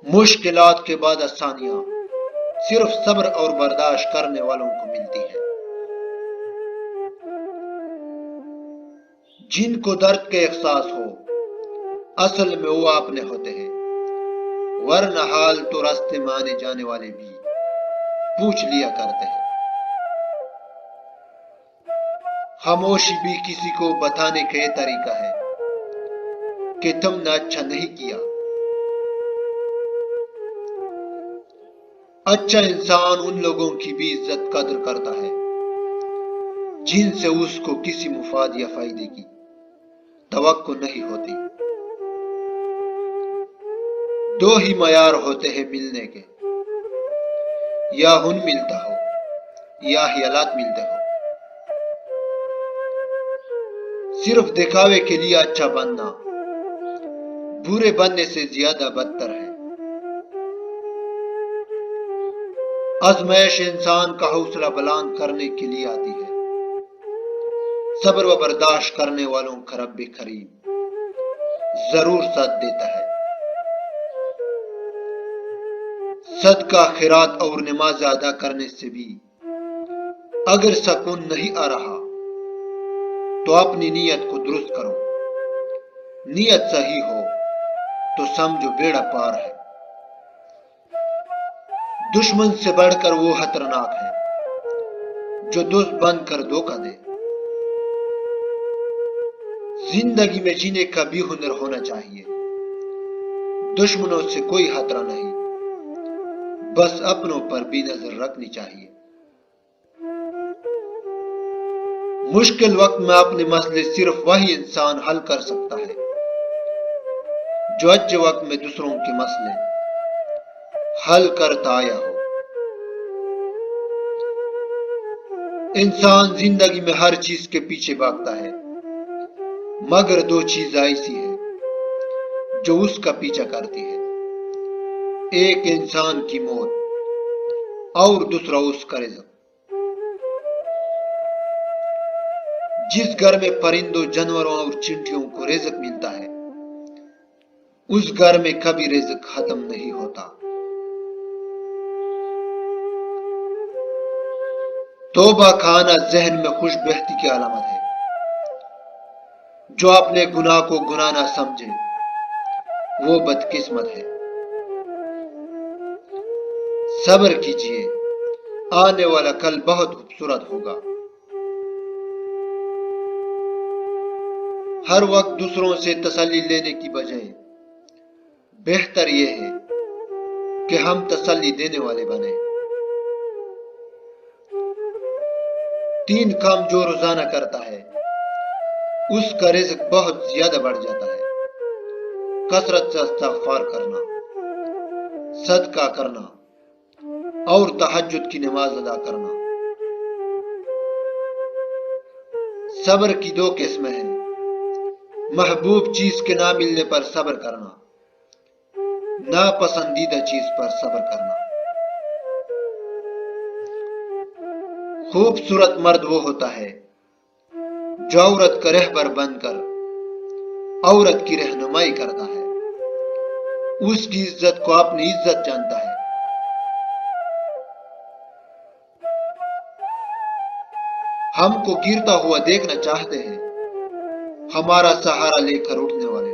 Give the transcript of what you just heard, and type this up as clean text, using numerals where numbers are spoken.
مشکلات کے بعد آسانیاں صرف صبر اور برداشت کرنے والوں کو ملتی ہے۔ جن کو درد کا احساس ہو اصل میں وہ اپنے ہوتے ہیں، ورنہ حال تو راستے میں آنے جانے والے بھی پوچھ لیا کرتے ہیں۔ خاموشی بھی کسی کو بتانے کا یہ طریقہ ہے کہ تم نے اچھا نہیں کیا۔ اچھا انسان ان لوگوں کی بھی عزت قدر کرتا ہے جن سے اس کو کسی مفاد یا فائدے کی توقع نہیں ہوتی۔ دو ہی معیار ہوتے ہیں ملنے کے، یا ہن ملتا ہو یا حالات ملتے ہو۔ صرف دکھاوے کے لیے اچھا بننا برے بننے سے زیادہ بدتر ہے۔ آزمائش انسان کا حوصلہ بلند کرنے کے لیے آتی ہے۔ صبر و برداشت کرنے والوں کا رب کریم ضرور ساتھ دیتا ہے۔ صدقہ خیرات اور نماز ادا کرنے سے بھی اگر سکون نہیں آ رہا تو اپنی نیت کو درست کرو۔ نیت صحیح ہو تو سمجھو بیڑا پار ہے۔ دشمن سے بڑھ کر وہ خطرناک ہے جو دوست بن کر دھوکہ دے۔ زندگی میں جینے کا بھی ہنر ہونا چاہیے۔ دشمنوں سے کوئی خطرہ نہیں، بس اپنوں پر بھی نظر رکھنی چاہیے۔ مشکل وقت میں اپنے مسئلے صرف وہی انسان حل کر سکتا ہے جو اچھے وقت میں دوسروں کے مسئلے حل کرتا آیا ہو۔ انسان زندگی میں ہر چیز کے پیچھے بھاگتا ہے، مگر دو چیزیں ایسی ہیں جو اس کا پیچھا کرتی ہے، ایک انسان کی موت اور دوسرا اس کا رزق۔ جس گھر میں پرندوں، جانوروں اور چینٹیوں کو رزق ملتا ہے اس گھر میں کبھی رزق ختم نہیں ہوتا۔ توبہ کھانا ذہن میں خوش بہتی کی علامت ہے۔ جو اپنے گناہ کو گناہ نہ سمجھے وہ بدقسمت ہے۔ صبر کیجئے، آنے والا کل بہت خوبصورت ہوگا۔ ہر وقت دوسروں سے تسلی لینے کی بجائے بہتر یہ ہے کہ ہم تسلی دینے والے بنیں۔ 3 کام جو روزانہ کرتا ہے اس کا رزق بہت زیادہ بڑھ جاتا ہے۔ کثرت سے استغفار کرنا، صدقہ کرنا اور تہجد کی نماز ادا کرنا۔ صبر کی 2 قسمیں ہیں، محبوب چیز کے نہ ملنے پر صبر کرنا، ناپسندیدہ چیز پر صبر کرنا۔ خوبصورت مرد وہ ہوتا ہے جو عورت کا رہبر بن کر عورت کی رہنمائی کرتا ہے، اس کی عزت کو اپنی عزت جانتا ہے۔ ہم کو گرتا ہوا دیکھنا چاہتے ہیں، ہمارا سہارا لے کر اٹھنے والے